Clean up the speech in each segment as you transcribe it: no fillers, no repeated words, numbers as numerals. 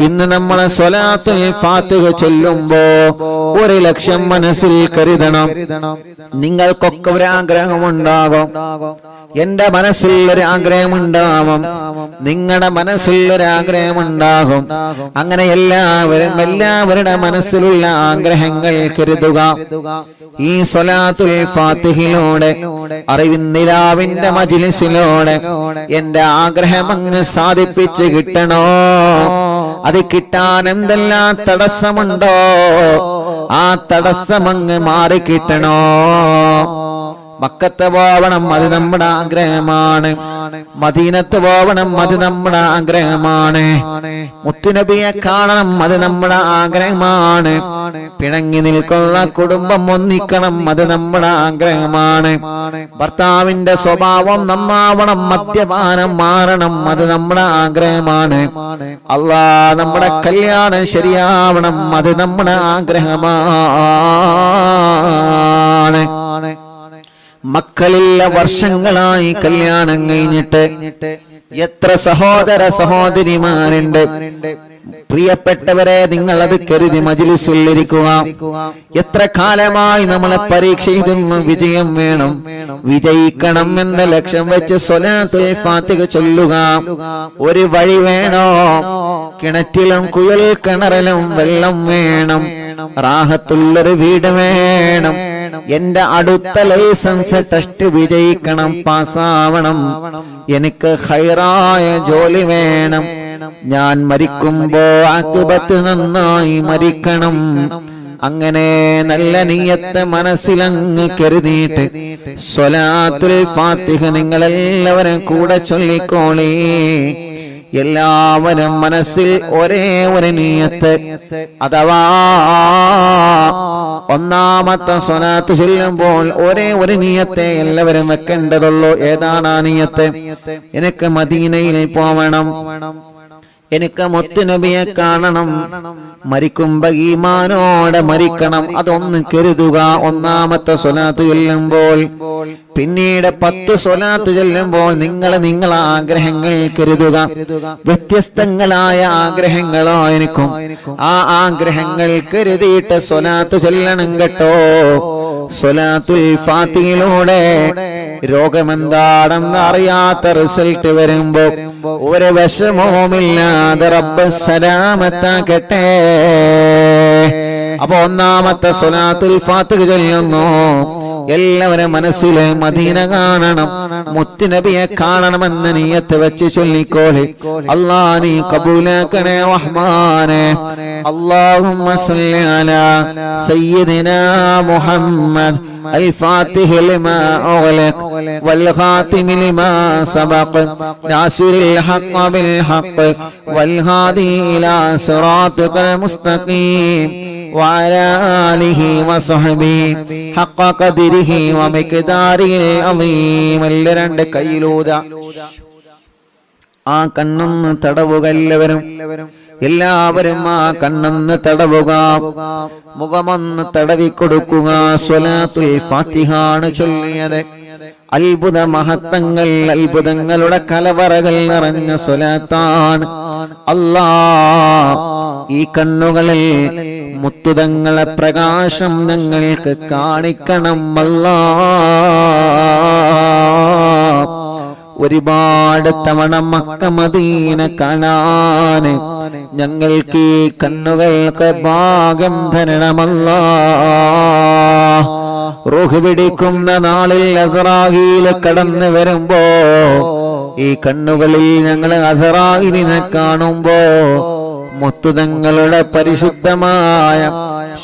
ഇന്ന് നമ്മളെ സ്വലാത്തുൽ ഫാത്തിഹ ചൊല്ലുമ്പോ 1,00,000 മനസ്സിൽ കരുതണം. നിങ്ങൾക്കൊക്കെ ഒരു ആഗ്രഹമുണ്ടാകും, എന്റെ മനസ്സിൽ ഒരു ആഗ്രഹമുണ്ടാവും, നിങ്ങളുടെ മനസ്സിൽ ഒരു ആഗ്രഹമുണ്ടാകും. അങ്ങനെ എല്ലാവരുടെ മനസ്സിലുള്ള ആഗ്രഹങ്ങൾ കരുതുക. ഈ സ്വലാത്തുൽ ഫാത്തിഹയിലൂടെ അറിവിന്നിലാവിന്റെ മജ്ലിസിലൂടെ എന്റെ ആഗ്രഹം അങ്ങ് സാധിപ്പിച്ച് കിട്ടണോ? അത് കിട്ടാൻ എന്തെല്ലാം തടസ്സമുണ്ടോ ആ തടസ്സം അങ്ങ് മാറി കിട്ടണോ? മക്കത്ത് പോവണം, അത് നമ്മുടെ ആഗ്രഹമാണ്. മദീനത്ത് പോവണം, അത് നമ്മുടെ ആഗ്രഹമാണ്. മുത്തുനബിയെ കാണണം, അത് നമ്മുടെ ആഗ്രഹമാണ്. പിണങ്ങി നിൽക്കുന്ന കുടുംബം ഒന്നിക്കണം, അത് നമ്മുടെ ആഗ്രഹമാണ്. ഭർത്താവിന്റെ സ്വഭാവം നന്നാവണം, മദ്യപാനം മാറണം, അത് നമ്മുടെ ആഗ്രഹമാണ്. അല്ലാഹ് നമ്മുടെ കല്യാണം ശരിയാവണം, അത് നമ്മുടെ ആഗ്രഹമാണ്. മക്കളില്ല വർഷങ്ങളായി കല്യാണം കഴിഞ്ഞിട്ട് എത്ര സഹോദര സഹോദരിമാരുണ്ട്. പ്രിയപ്പെട്ടവരെ, നിങ്ങൾ അത് കരുതി മജ്ലിസിൽ ഇരിക്കുക. എത്ര കാലമായി നമ്മളെ പരീക്ഷ എഴുതുന്നു, വിജയം വേണം, വിജയിക്കണം എന്ന ലക്ഷ്യം വെച്ച് സ്വലാത്തുൽ ഫാത്തിഹ ചൊല്ലുക. ഒരു വഴി വേണോ? കിണറ്റിലും കുഴൽ കിണറിലും വെള്ളം വേണം, റാഹത്തുള്ളൊരു വീട് വേണം, എന്റെ അടുത്ത ലൈസൻസ് ടെസ്റ്റ് വിജയിക്കണം, പാസ്സാവണം, എനിക്ക് ഖൈറായ ജോലി വേണം, ഞാൻ മരിക്കുമ്പോ ആഖിബത്ത് നന്നായി മരിക്കണം. അങ്ങനെ നല്ല നിയ്യത്ത് മനസ്സിലങ്ങ് കരുതിയിട്ട് സ്വലാത്തുൽ ഫാത്തിഹ നിങ്ങളെല്ലാവരും കൂടെ ചൊല്ലിക്കോളി. എല്ലാവരും മനസ്സിൽ ഒരേ ഒരു നിയ്യത്ത്, അഥവാ ഒന്നാമത്തെ സ്വലാത്ത് ചൊല്ലുമ്പോൾ ഒരേ ഒരു നിയ്യത്തെ എല്ലാവരും വെക്കേണ്ടതുള്ളൂ. ഏതാണ് ആ നിയ്യത്ത്? എനിക്ക് മദീനയിൽ പോവണം, എനിക്ക് മുത്തുനബിയെ കാണണം, മരിക്കുമ്പോ ഈമാനോടെ മരിക്കണം. അതൊന്ന് കരുതുക ഒന്നാമത്തെ സ്വലാത്ത് ചൊല്ലുമ്പോൾ. പിന്നീട് 10 സ്വലാത്ത് ചൊല്ലുമ്പോൾ നിങ്ങളെ ആഗ്രഹങ്ങൾ കരുതുക. വ്യത്യസ്തങ്ങളായ ആഗ്രഹങ്ങളായിരിക്കും. ആ ആഗ്രഹങ്ങൾ കരുതിയിട്ട് സ്വലാത്ത് ചൊല്ലണം കേട്ടോ. സ്വലാത്തുൽ ഫാത്തിഹയിലൂടെ രോഗമെന്താണെന്ന് അറിയാത്ത റിസൾട്ട് വരുമ്പോ ഒരു വിഷമവുമില്ലാതെ റബ്ബ് സലാമത്താക്കട്ടെ. അപ്പൊ ഒന്നാമത്തെ സ്വലാത്തുൽ ഫാത്തിഹ ചൊല്ലുന്നു. എല്ലാവരും മനസ്സിലെ മദീന കാണണം, മുത്തുനബിയെ കാണണമെന്ന് നിയ്യത്ത് വെച്ച് ചൊല്ലിക്കോളി. അല്ലാഹ് നീ കബൂലാക്കണേ റഹ്മാനെ. അല്ലാഹുമ്മ സ്വല്ലി അലാ സയ്യിദിനാ മുഹമ്മദ് الفاتح لما أغلق والخاتم لما سبق ناصر الحق بالحق والهادي إلى صراطك المستقيم وعلى آله وصحبه حق قدره ومقداره العظيم. രണ്ട് കൈയിലൂത ആ കണ്ണൊന്ന് തടവുക. എല്ലാവരും ആ കണ്ണൊന്ന് തടവുക, മുഖമൊന്ന് തടവിക്കൊടുക്കുക. സ്വലാത്തുൽ ഫാത്തിഹാണ് ചൊല്ലിയത്. അത്ഭുത മഹത്വങ്ങൾ, അത്ഭുതങ്ങളുടെ കലവറകൾ നിറഞ്ഞ സ്വലാത്താണ്. അല്ലാഹ് ഈ കണ്ണുകളിൽ മുത്തുതങ്ങളെ പ്രകാശം ഞങ്ങൾക്ക് കാണിക്കണം. അല്ലാഹ് ഒരുപാട് തവണ മക്ക മദീന കാണാൻ ഞങ്ങൾക്ക് ഈ കണ്ണുകൾക്ക് ഭാഗ്യം തരണമല്ലാഹ്. റൂഹ് പിടിക്കുന്ന നാളിൽ അസ്റായീൽ കടന്നു വരുമ്പോ ഈ കണ്ണുകളിൽ ഞങ്ങൾ അസ്റായീലിനെ കാണുമ്പോ മുത്തുതങ്ങളുടെ പരിശുദ്ധമായ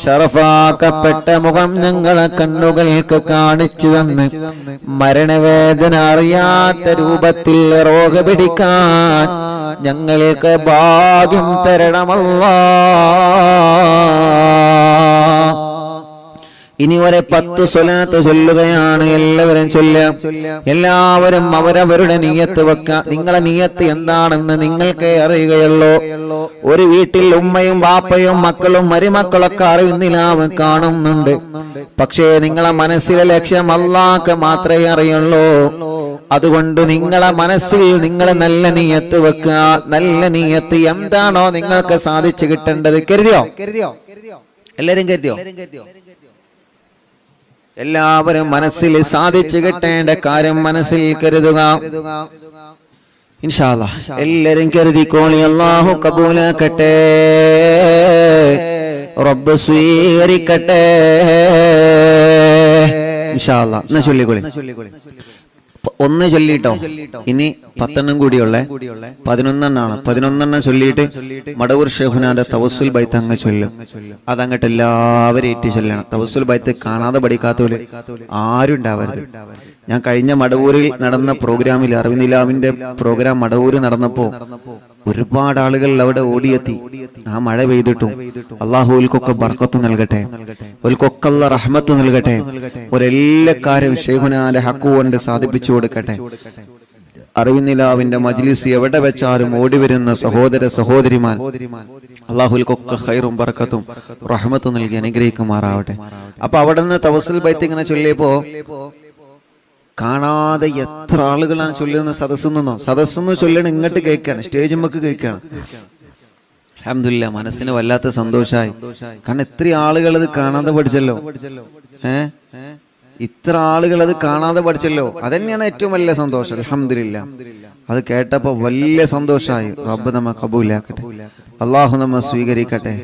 ശറഫാക്കപ്പെട്ട മുഖം ഞങ്ങളെ കണ്ണുകൾക്ക് കാണിച്ചു തന്ന് മരണവേദന അറിയാത്ത രൂപത്തിൽ റോഗ് പിടിക്കാൻ ഞങ്ങൾക്ക് ഭാഗ്യം തരണമല്ലാഹ്. ഇനി ഒരു 10 സ്വലാത്ത് ചൊല്ലുകയാണ്. എല്ലാവരും ചൊല്ലാം. എല്ലാവരും അവരവരുടെ നിയ്യത്ത് വെക്കാം. നിങ്ങളെ നിയ്യത്ത് എന്താണെന്ന് നിങ്ങൾക്കേ അറിയുകയുള്ളൂ. ഒരു വീട്ടിൽ ഉമ്മയും വാപ്പയും മക്കളും മരുമക്കളൊക്കെ അറിയുന്നില്ലാവും കാണുന്നുണ്ട്. പക്ഷേ നിങ്ങളെ മനസ്സിലെ ലക്ഷ്യം അല്ലാഹ്ക്ക് മാത്രമേ അറിയുള്ളൂ. അതുകൊണ്ട് നിങ്ങളെ മനസ്സിൽ നിങ്ങൾ നല്ല നിയത്ത് വെക്കുക. നല്ല നിയത്ത് എന്താണോ നിങ്ങൾക്ക് സാധിച്ചു കിട്ടേണ്ടത്. കരുതിയോ? എല്ലാരും കരുതിയോ? എല്ലാവരും മനസ്സിൽ സാധിച്ചു കിട്ടേണ്ട കാര്യം മനസ്സിൽ കരുതുക. ഇൻഷാ അല്ലാഹ് എല്ലാരും കരുതിക്കോളി. അല്ലാഹു കബൂലാക്കട്ടെ, റബ്ബ് സ്വീകരിക്കട്ടെ. ഇൻഷാ അല്ലാഹ് എന്നാ ചൊല്ലിക്കോളി. ഒന്ന് ചൊല്ലിട്ടോ, ഇനി 10 കൂടിയുള്ളേ, 11 11 ചൊല്ലിയിട്ട് മടവൂർ ഷെയ്ഖുനാന്റെ തവസ്സുൽ ബൈത്ത് അങ്ങ് ചൊല്ലും. അതങ്ങട്ട് എല്ലാവരും ഏറ്റ് ചൊല്ലണം. തവസ്സുൽ ബൈത്ത് കാണാതെ പഠിക്കാത്തവര് ആരും ഉണ്ടാവരുത്. ഞാൻ കഴിഞ്ഞ മടവൂരിൽ നടന്ന പ്രോഗ്രാമിൽ, അറിവിനിലാവിന്റെ പ്രോഗ്രാം മടവൂര് നടന്നപ്പോ ഒരുപാട് ആളുകൾ അവിടെ ഓടിയെത്തി. ആ മഴ പെയ്തിട്ടും അള്ളാഹു ഓൽക്കൊക്കെ ബർക്കത്ത് നൽകട്ടെ, ഓൽക്കൊക്കെ അല്ലാഹ് റഹ്മത്ത് നൽകട്ടെ. ഒരെല്ലാ കാര്യം ഷെയ്ഖുനാന്റെ ഹക്ക് കൊണ്ട് സാധിപ്പിച്ചു കൊടുക്കട്ടെ. അറിവിനിലാവിന്റെ മജ്ലിസ് എവിടെ വെച്ചാലും ഓടി വരുന്ന സഹോദര സഹോദരിമാർ അള്ളാഹുൽക്കൊക്കെ ഖൈറും ബർക്കത്തും റഹ്മത്തും നൽകി അനുഗ്രഹിക്കുമാറാവട്ടെ. അപ്പൊ അവിടെ നിന്ന് തവസ്സുൽ ബൈത്ത് ഇങ്ങനെ ചൊല്ലിയപ്പോ കാണാതെ എത്ര ആളുകളാണ് ചൊല്ലുന്ന സദസ്സെന്ന് ചൊല്ലണ ഇങ്ങോട്ട് കേൾക്കാണ്, സ്റ്റേജുമ്മക്ക് കേൾക്കാണ്. അൽഹംദുലില്ലാഹ് മനസ്സിന് വല്ലാത്ത സന്തോഷമായി. കാരണം ഇത്ര ആളുകൾ അത് കാണാതെ പഠിച്ചല്ലോ. ഇത്ര ആളുകൾ അത് കാണാതെ പഠിച്ചല്ലോ. അതന്നെയാണ് ഏറ്റവും വലിയ സന്തോഷം. അൽഹംദുലില്ലാഹ് അത് കേട്ടപ്പോ വലിയ സന്തോഷമായി. റബ്ബ് നമ്മെ കബൂലാക്കട്ടെ, അള്ളാഹു നമ്മെ സ്വീകരിക്കട്ടെ.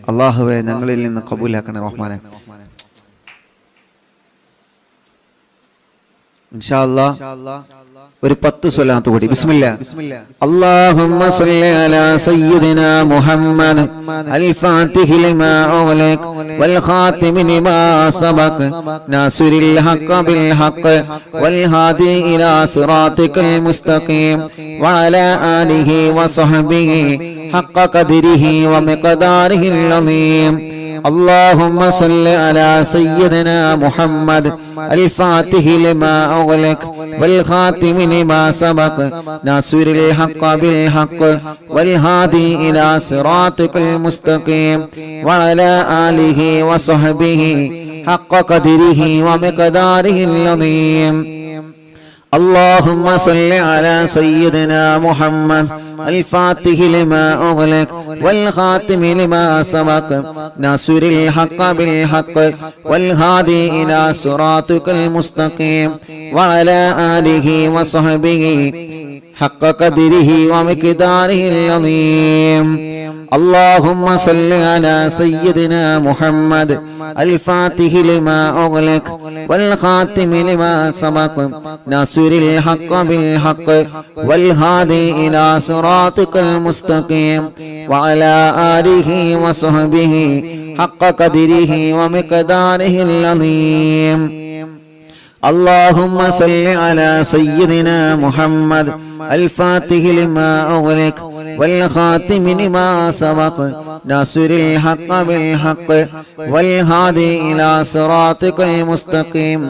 അള്ളാഹുവെ ഞങ്ങളിൽ നിന്ന് കബൂലാക്കണേ റഹ്മാനെ. ഇൻഷാ അല്ലാഹ് ഒരു 10 സ്വലാത്ത് കൂടി. ബിസ്മില്ലാ. അല്ലാഹുമ്മ സ്വല്ലി അലാ സയ്യിദിനാ മുഹമ്മദ് അൽ ഫാത്തിഹി ലിമാ ഉഗ്ലിഖ വൽ ഖാതിമി ലിമാ സബഖ നാസിറിൽ ഹഖ് ബിൽ ഹഖ് വൽ ഹാദി ഇലാ സിറാതികൽ മുസ്തഖീം വഅലാ ആലിഹി വസഹ്ബിഹി ഹഖ് ഖദ്രിഹി വമിഖ്ദാരിഹിൽ അളീം. اللهم صل على سيدنا محمد الفاتح لما أغلق والخاتم لما سبق ناصر الحق بالحق والهادي إلى صراطك المستقيم وعلى آله وصحبه حق قدره ومقداره العظيم. اللهم صل على سيدنا محمد الفاتح لما أغلق والخاتم لما سبق ناصر الحق بالحق والهادي إلى صراطك المستقيم وعلى آله وصحبه حق قدره ومقداره العظيم. اللهم صل على سيدنا محمد الفاتح لما أغلق والخاتم لما سبق ناصر الحق بالحق والهادي إلى صراطك المستقيم وعلى آله وصحبه حق قدره ومقداره العظيم. اللهم صل على سيدنا محمد الفاتح لما أغلق والخاتم لما سبق ناصر الحق بالحق والهادي إلى صراطك المستقيم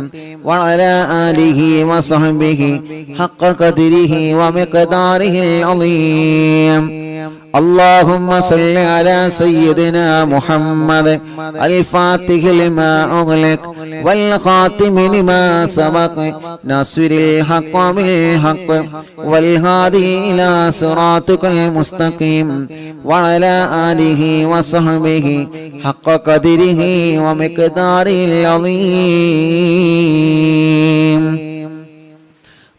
وعلى آله وصحبه حق قدره ومقداره العظيم. اللهم صل على سيدنا محمد الفاتح لما أغلق والخاتم لما سبق ناصر الحق بالحق والهادي إلى صراطك المستقيم وعلى آله وصحبه حق قدره ومقداره العظيم.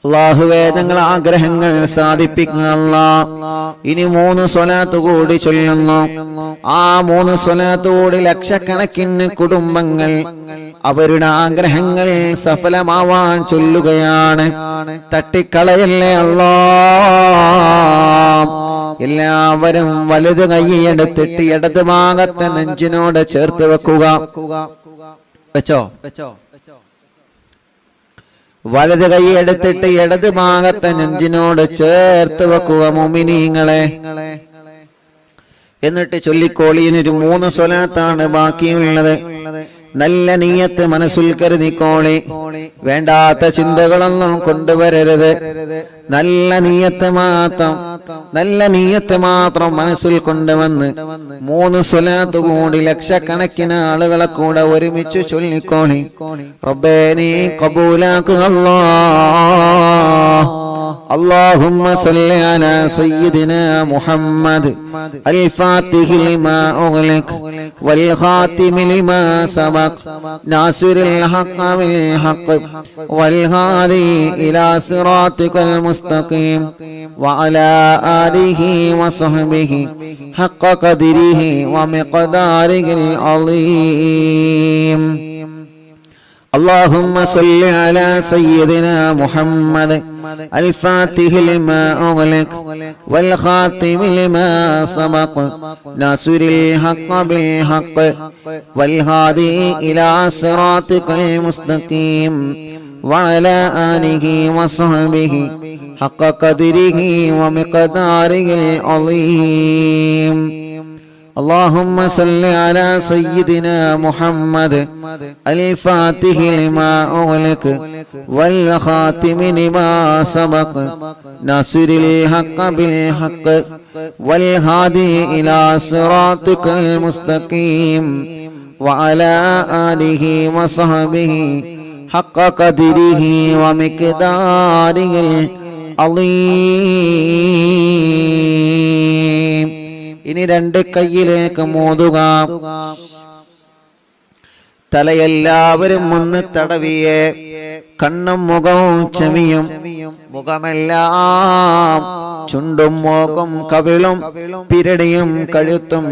അല്ലാഹുവേ ഞങ്ങളുടെ ആഗ്രഹങ്ങൾ സാധിപ്പിക്കുക അല്ലാഹ്. ഇനി 3 സ്വലാത്ത് കൂടി ചൊല്ലുന്നു. ആ 3 സ്വലാത്ത് കൂടി ലക്ഷക്കണക്കിന് കുടുംബങ്ങൾ അവരുടെ ആഗ്രഹങ്ങൾ സഫലമാവാൻ ചൊല്ലുകയാണ്. തട്ടിക്കളയല്ലേ അല്ലാഹ്. എല്ലാവരും വലത് കൈയെടുത്തിട്ട് ഇടത് ഭാഗത്തെ നെഞ്ചിനോട് ചേർത്ത് വെക്കുക. വെച്ചോ? വലത് കൈ എടുത്തിട്ട് ഇടത് ഭാഗത്തെ നെഞ്ചിനോട് ചേർത്ത് വെക്കുക മുഅ്മിനീങ്ങളെ. എന്നിട്ട് ചൊല്ലിക്കോളിയിനൊരു 3 സ്വലാത്താണ് ബാക്കിയുള്ളത്. നല്ല നിയ്യത്ത് മനസ്സിൽ കരുതിക്കോളി. വേണ്ടാത്ത ചിന്തകളൊന്നും കൊണ്ടുവരരുത്. നല്ല നിയ്യത്ത് മാത്രം നല്ല നീയത്ത് മാത്രം മനസ്സിൽ കൊണ്ടുവന്ന് 3 സ്വലാത്ത് കൂടി ലക്ഷക്കണക്കിന് ആളുകളെ കൂടെ ഒരുമിച്ച് ചൊല്ലിക്കോണി. റബ്ബേ നീ ഖബൂലാക്കുക അല്ലാഹ്. اللهم صل على سيدنا محمد الفاتح لما أغلق والخاتم لما سبق ناصر الحق بالحق والهادي إلى صراطك المستقيم وعلى آله وصحبه حق قدره ومقداره العظيم. اللهم صل على سيدنا محمد الفاتح لما أغلق والخاتم لما سبق ناصر الحق بالحق والهادي إلى صراطك المستقيم وعلى آله وصحبه حق قدره ومقداره العظيم. اللهم صل على سيدنا محمد الفاتح لما أغلق والخاتم لما سبق ناصر الحق بالحق والهادي إلى صراطك المستقيم وعلى آله وصحبه حق قدره ومقداره العظيم. ഇനി 2 കൈയിലേക്ക് മോതുക. തലയെല്ലാവരും ഒന്ന് തടവിയേ. കണ്ണും മുഖവും ചെവിയും മുഖമെല്ലാം ചുണ്ടും മൂക്കും കവിളും പിരടിയും കഴുത്തും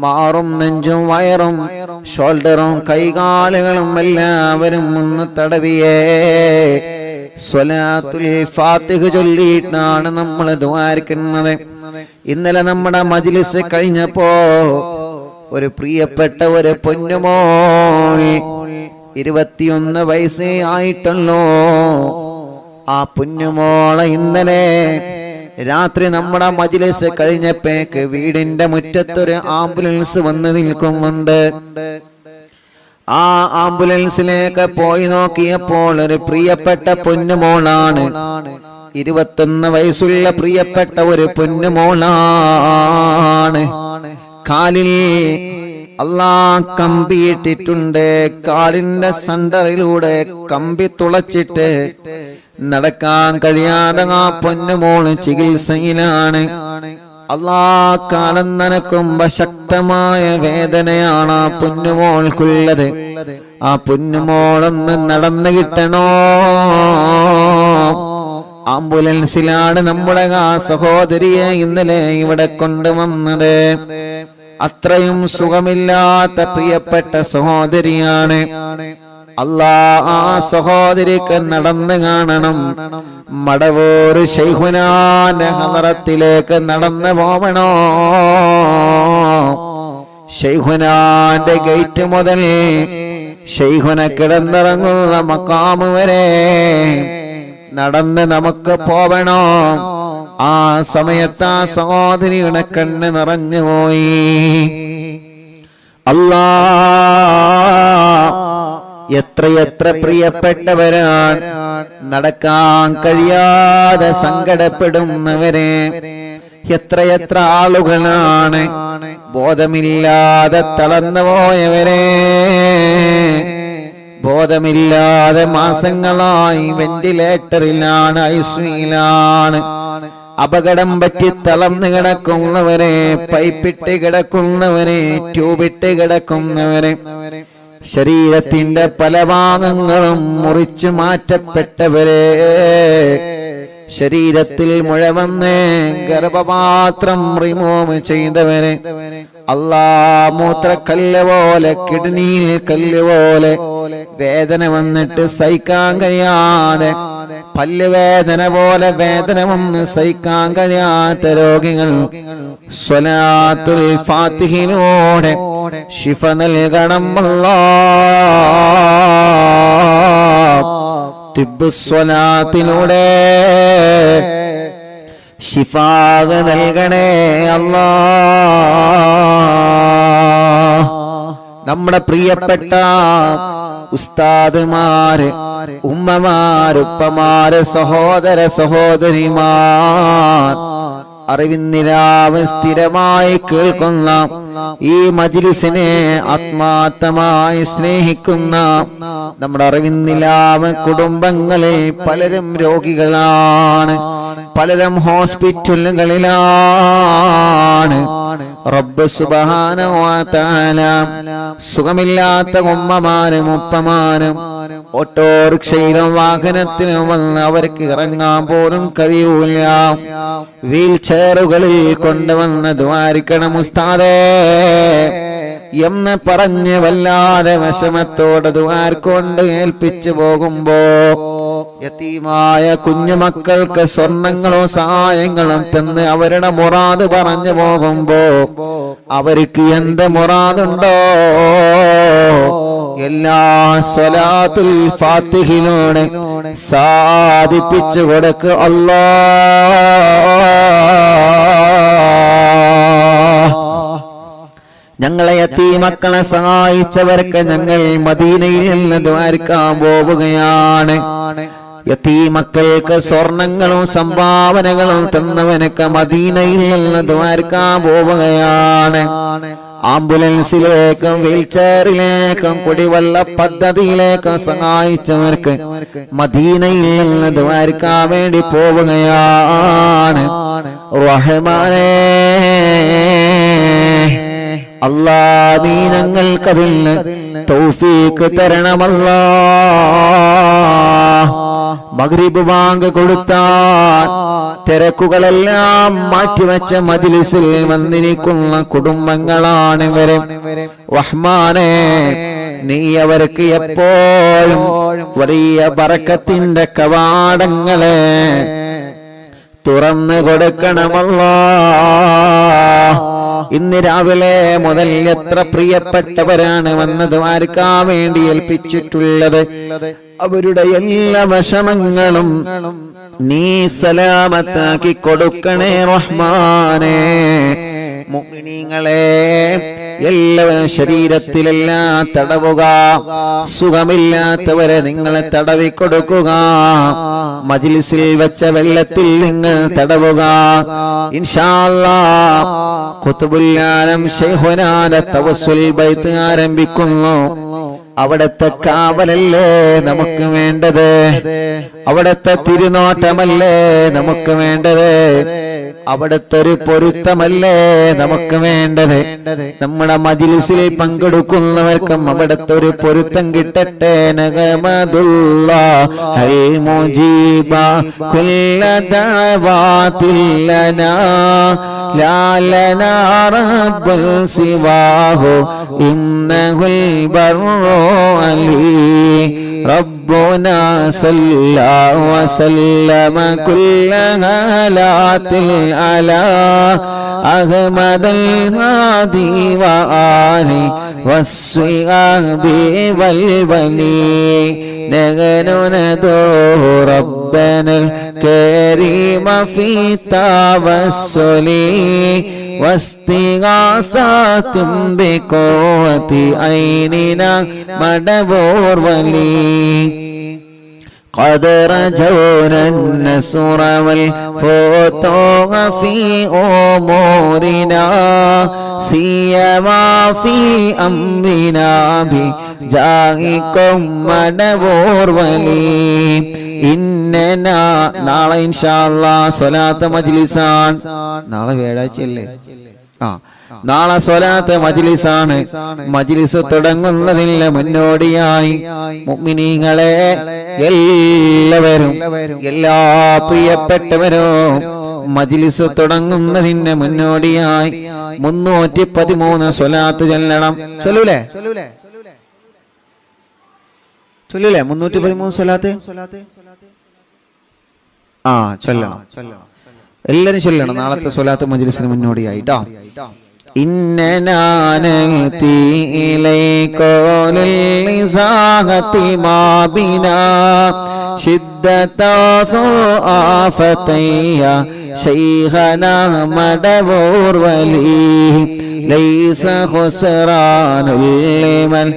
മാറും നെഞ്ചും വയറും ഷോൾഡറും കൈകാലുകളും എല്ലാവരും ഒന്ന് തടവിയേ. സ്വലാത്തുൽ ഫാത്തിഹ ചൊല്ലിയിട്ടാണ് നമ്മൾ ദുആരിക്കുന്നത്. ഇന്നലെ നമ്മുടെ മജ്ലിസ് കഴിഞ്ഞപ്പോ ഒരു പ്രിയപ്പെട്ട ഒരു പൊന്നുമോൾ 21 വയസ്സേ ആയിട്ടുള്ളൂ. ആ പൊന്നുമോളെ ഇന്നലെ രാത്രി നമ്മുടെ മജ്ലിസ് കഴിഞ്ഞപ്പോഴേക്ക് വീടിന്റെ മുറ്റത്തൊരു ആംബുലൻസ് വന്ന് നിൽക്കുന്നുണ്ട്. ആ ആംബുലൻസിലേക്ക് പോയി നോക്കിയപ്പോൾ ഒരു പ്രിയപ്പെട്ട പൊന്നുമോളാണ്. 21 വയസ്സുള്ള പ്രിയപ്പെട്ട ഒരു പൊന്നുമോളാണ്. കാലിൽ അല്ലാഹ് കമ്പിയിട്ടിട്ടുണ്ട്. കാലിന്റെ സെന്ററിലൂടെ കമ്പി തുളച്ചിട്ട് നടക്കാൻ കഴിയാതെ ആ പൊന്നുമോള് ചികിത്സയിലാണ്. അല്ലാഹ് കാലം നനക്കുമ്പോ ശക്തമായ വേദനയാണ് ആ പൊന്നുമോൾക്കുള്ളത്. ആ പൊന്നുമോളൊന്ന് നടന്നു കിട്ടണോ. ആംബുലൻസിലാണ് നമ്മുടെ ആ സഹോദരിയെ ഇന്നലെ ഇവിടെ കൊണ്ടുവന്നത്. അത്രയും സുഖമില്ലാത്ത പ്രിയപ്പെട്ട സഹോദരിയാണ്. അല്ലാഹ് ആ സഹോദരിക്ക് നടന്നു കാണണം. മടവൂർ ശൈഖുനാന്റെ ഹളറത്തിലേക്ക് നടന്നു പോവണോ. ശൈഖുനാന്റെ ഗേറ്റ് മുതൽ ശൈഖുന കിടന്നിറങ്ങുന്ന മഖാം വരെ നടന്ന് നമുക്ക് പോവണോ. ആ സമയത്ത് ആ സഹോദരിയുടെ കണ്ണ് നിറഞ്ഞുപോയി. അല്ലാഹ് എത്രയെത്ര പ്രിയപ്പെട്ടവരാണ് നടക്കാൻ കഴിയാതെ സങ്കടപ്പെടുന്നവരെ. എത്രയെത്ര ആളുകളാണ് ബോധമില്ലാതെ തളർന്നു പോയവരെ. ബോധമില്ലാതെ മാസങ്ങളായി വെന്റിലേറ്ററിലാണ്, ഐസിയുലാണ്. അപകടം പറ്റി തളർന്നു കിടക്കുന്നവരെ, പൈപ്പിട്ട് കിടക്കുന്നവരെ, ട്യൂബിട്ട് കിടക്കുന്നവരെ, ശരീരത്തിന്റെ പല ഭാഗങ്ങളും മുറിച്ചു മാറ്റപ്പെട്ടവരെ, ശരീരത്തിൽ മുഴ വന്ന് ഗർഭപാത്രം റിമൂവ് ചെയ്തവരെ, അല്ലാഹ് മൂത്രക്കല്ല് പോലെ, കിഡ്നിയിൽ കല്ല് പോലെ വേദന വന്നിട്ട് സഹിക്കാൻ കഴിയാതെ, പല്ലുവേദന പോലെ വേദന വന്ന് സഹിക്കാൻ കഴിയാത്ത രോഗികൾ സ്വലാത്തുൽ ഫാത്തിഹിലൂടെ ശിഫ നൽകണം അല്ലാഹ്. തിബ്ബുസ്വലാത്തിലൂടെ ശിഫാഗ് നൽകണേ അല്ലാഹ്. നമ്മുടെ പ്രിയപ്പെട്ട ഉസ്താദുമാര്, ഉമ്മമാര്, ഉപ്പമാര്, സഹോദര സഹോദരിമാർ, അറിവിന്നിലാവ് സ്ഥിരമായി കേൾക്കുന്ന ഈ മജ്ലിസിനെ ആത്മാർത്ഥമായി സ്നേഹിക്കുന്ന നമ്മുടെ അറിവിന്നിലാവ് കുടുംബങ്ങളിൽ പലരും രോഗികളാണ്, പലരും ഹോസ്പിറ്റലുകളിലാണ്. റബ്ബ് സുബ്ഹാനഹു വ തആല സുഖമില്ലാത്ത ഉമ്മമാരും ഉപ്പമാരും ഓട്ടോറിക്ഷയിലും വാഹനത്തിലും വന്ന് അവർക്ക് ഇറങ്ങാൻ പോലും കഴിയൂല, വീൽ ചെയറുകളിൽ കൊണ്ടുവന്ന് ദ്വാരിക്കണം ഉസ്താദേ എന്ന് പറഞ്ഞ് വല്ലാതെ വിഷമത്തോടെ ദ്വാർക്കൊണ്ട് ഏൽപ്പിച്ചു പോകുമ്പോ യതീമായ കുഞ്ഞുമക്കൾക്ക് സ്വർണങ്ങളും സഹായങ്ങളും തന്ന് അവരുടെ മുറാദ് പറഞ്ഞു പോകുമ്പോ അവർക്ക് എന്ത് മുറാദുണ്ടോ എല്ലാ സ്വലാത്തുൽ ഫാത്തിഹിനോട് സാധിപ്പിച്ചു കൊടുക്ക് അല്ലാഹ്. ഞങ്ങളെ യതീമക്കളെ സഹായിച്ചവർക്ക് ഞങ്ങൾ മദീനയിൽ നിന്ന് ദ്വാരക്കാൻ പോവുകയാണ്. യതീമക്കൾക്ക് സ്വർണങ്ങളും സംഭാവനകളും തന്നവനൊക്കെ മദീനയിൽ നിന്ന് ദ്വാരക്കാൻ പോവുകയാണ്. ആംബുലൻസിലേക്കും വീൽചെയറിലേക്കും കുടിവെള്ള പദ്ധതിയിലേക്കും സഹായിച്ചവർക്ക് മദീനയിൽ നിന്ന് ദ്വാരക്കാൻ വേണ്ടി പോവുകയാണ്. റഹ്മാനേ അല്ലാ, നീ ഞങ്ങൾക്കതിന് തൗഫീഖ് തരണമല്ലാ. മഗ്രിബ് ബാങ്ക് കൊടുത്താൽ തിരക്കുകളെല്ലാം മാറ്റിവെച്ച മജ്ലിസിൽ വന്നിരിക്കുന്ന കുടുംബങ്ങളാണ് ഇവരെ. റഹ്മാനേ, നീ അവർക്ക് എപ്പോഴും വലിയ ബറക്കത്തിന്റെ കവാടങ്ങളെ തുറന്നു കൊടുക്കണമല്ലാ. ഇന്ന് രാവിലെ മുതൽ എത്ര പ്രിയപ്പെട്ടവരാണ് വന്നത് ആർക്കാൻ വേണ്ടി ഏൽപ്പിച്ചിട്ടുള്ളത്. അവരുടെ എല്ലാ വിഷമങ്ങളും നീ സലാമത്താക്കി കൊടുക്കണേ റഹ്മാനേ. മുഅ്മിനീങ്ങളെ എല്ലാവരും ശരീരത്തിലെല്ലാം തടവുക, സുഖമില്ലാത്തവരെ നിങ്ങളെ തടവി കൊടുക്കുക. മജ്ലിസിൽ വെച്ച വെള്ളത്തിൽ നിങ്ങൾ തടവുക. ഇൻഷാ അല്ലാഹ് ഖുത്ബുൽ ആലം ശൈഖുനാന്റെ തവസ്സുൽ ബൈത്ത് ആരംഭിക്കുന്നു. അവിടത്തെ കാവലല്ലേ നമുക്ക് വേണ്ടത്, അവിടത്തെ തിരുനോട്ടമല്ലേ നമുക്ക് വേണ്ടത്, അവിടത്തെ ഒരു പൊരുത്തമല്ലേ നമുക്ക് വേണ്ടത്. നമ്മുടെ മജ്ലിസിൽ പങ്കെടുക്കുന്നവർക്കും അവിടത്തെ ഒരു പൊരുത്തം കിട്ടട്ടെ. നഗമദുല്ലാഹൽ മുജീബ കുല്ല ദഅവാതില്ലനാ ലാ ലനാ റബ്ബുൽ സിവാഹു ഇന്നഹുൽ ബർറു അലി ربنا صلى وسلم كل هالات على أحمد الهادي وآله والصحاب والولي نحن ندعو ربنا الكريم في التوسل واستغاثة بقوة عيننا مدبور ولي قد رجونا النصر والفتوح في أمورنا سيما في أمرنا بجاهكم مدبور ولي ഇന്നനാ നാളെ ഇൻഷാ അല്ലാഹ് സ്വലാത്ത് മജ്ലിസാണ്. നാളെ വ്യാഴാഴ്ചയല്ലേ? നാളെ സ്വലാത്ത് മജ്ലിസാണ്. മജ്ലിസ് തുടങ്ങുന്നതിന് മുന്നോടിയായി മുഅ്മിനീങ്ങളെ എല്ലാവരും, എല്ലാ പ്രിയപ്പെട്ടവരും മജ്ലിസ് തുടങ്ങുന്നതിന് മുന്നോടിയായി 313 സ്വലാത്ത് ചൊല്ലണം. ചൊല്ലൂലേ? 313 സ്വലാത്ത് ചൊല്ലണം. എല്ലാരും ചൊല്ലണം നാളത്തെ സ്വലാത്ത് മജ്ലിസിന് മുന്നോടിയായിട്ടോ. ഇന്നനാനതി ഇലൈകോലിൽ നിസാഹതി മാബിനാ ശിദ്ദതാസു ആഫതയ്യ ശൈഖനാ മദവൂർ വലി ലൈസ ഖുസ്റാനുൽ ലിമൻ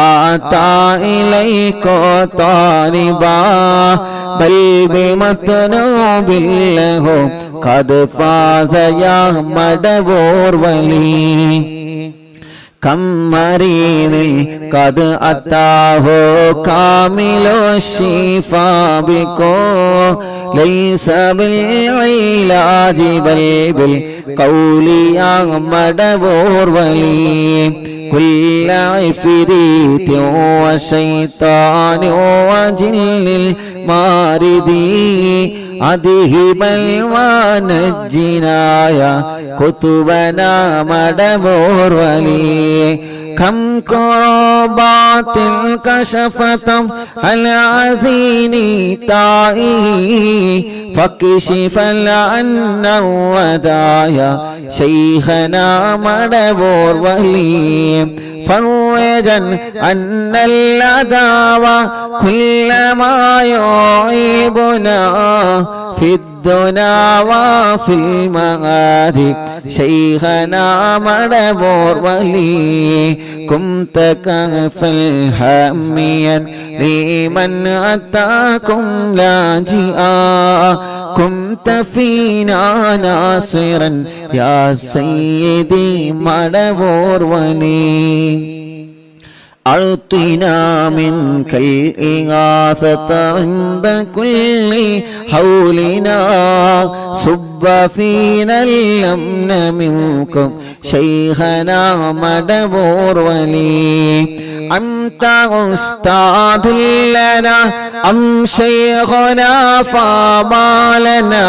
ആതാ ഇലൈകോ താനിബാ بل بمطلوب له ഖദ് ഫാസ യാ മടവൂർ വലി كم مريض قد أتاه كامل الشفاء بكو ليس بالعلاج بل بالقول يا مدبور ولي كل عفريت وشيطان وجن الماردي أذهب ونجنا يا كتبنا مدبور ولي كم كربات كشفت العزين تائه فكشف عنا الودايا شيخنا مدبور ولي فرجا أن العداوة كل ما يعيبنا في الدنا وفي المغاد شيخنا مدبور ولي كنت كهفا حاميا لمن أتاكم لاجئا كنت فينا ناصرا يا سيدي مدبور ولي أعطنا منك الإغاثة عند كل حولنا صب فينا الأمن منكم شيخنا مدبور ولي أنت أستاذ لنا أم شيخنا فما لنا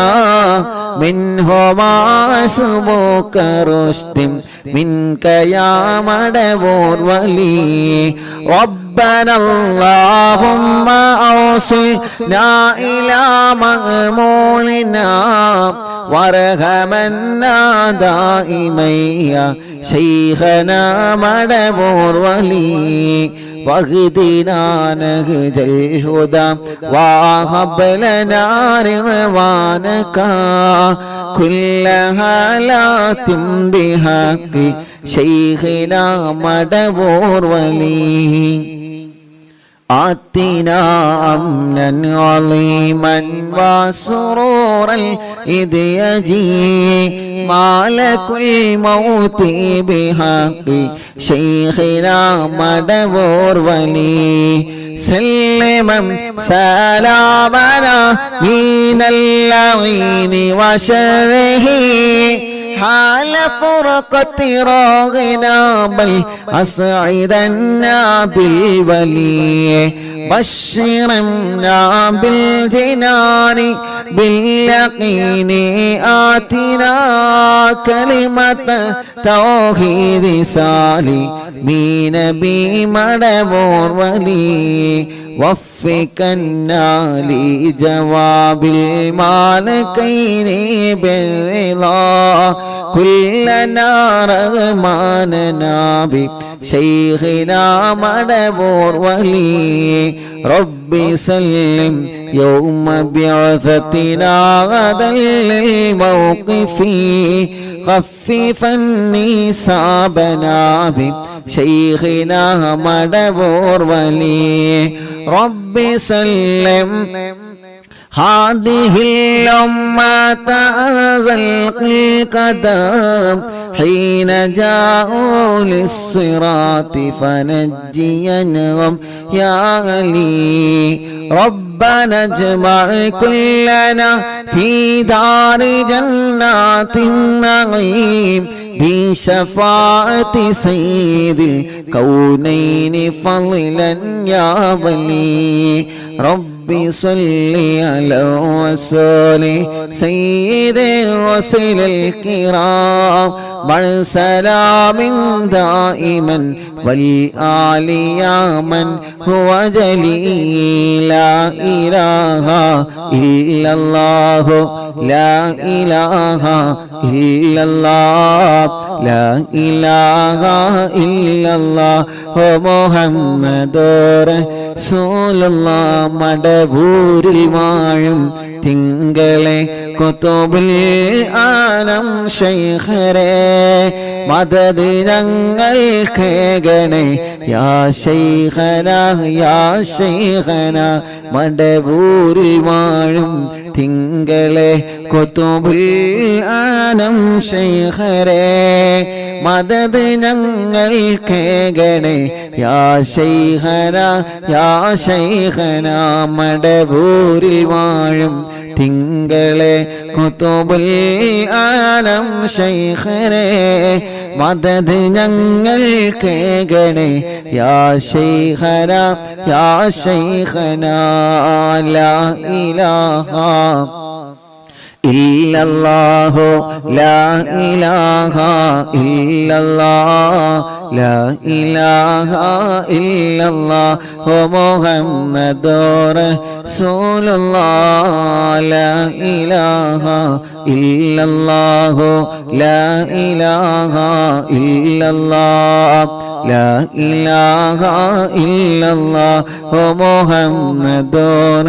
منهما اسمك رشد منك يا مدبور ولي ربنا اللهم أوصلنا إلى مأمولنا وارحمنا دائما يا شيخنا مدبور ولي واهدنا نهج الهدى وهب لنا رضوانك كل حالات بحق شيخنا مدبور ولي آتنا أمنا عظيما وسرورا إذ يجي مالك الموت بحق شيخنا مدبور ولي سلما سلامنا من اللعين وشره حال فرقة راغنا بل أسعدنا بالولي بشرنا بالجنان باليقين آتنا كلمة توحيد سالي من نبي مدبور ولي وفقنا لجواب المالكين بالرضا كلنا رغماننا بشيخنا مدبور ولي ربي سلم يوم بعثتنا غدا للموقف خففا نسابنا بشيخنا مدبور ولي ربي سلم هذه الأمة أزلق القدم حين جاءوا للصراط فنجينهم يا علي ربنا اجمع كلنا في دار جنات النعيم بشفاعة سيد الكونين فضلا يا ولي ربي صل على رسول سيد الرسل الكرام مع سلام دائما والآل يا من هو جليل لا إله إلا الله لا إله إلا الله لا إله إلا الله محمد رسول الله മടവൂരിൽ വാഴും തിങ്കളെ കുതുബുൽ ആലം ശൈഖരേ മദദ് ഞങ്ങൾക്ക് ഗണേ യാ ശൈഖന യാ ശൈഖന മടവൂരിൽ വാഴും തിങ്കളെ കുതുബുൽ ആനം ശൈഖരേ മദദ് ഞങ്ങൾ കേകണേ യാ ശൈഖന യാ ശൈഖന മടവൂരിൽ വാഴും തിങ്കളെ കുതുബുൽ ആലം ശൈഖരേ മദദ് ഞങ്ങൾ കേകണേ യാ ശൈഖന യാ ശൈഖന ലാ ഇലാഹ ഇല്ലല്ലാഹു ലാ ഇലാഹ ഇല്ലല്ലാഹ് ലാ ഇലാഹ ഇല്ലല്ലാഹു മുഹമ്മദുർ റസൂലുള്ളാഹ് ലാ ഇലാഹ ഇല്ലല്ലാഹു ലാ ഇലാഹ ഇല്ലല്ലാഹ് ലാ ഇലാഹ ഇല്ലല്ലാഹു മുഹമ്മദുർ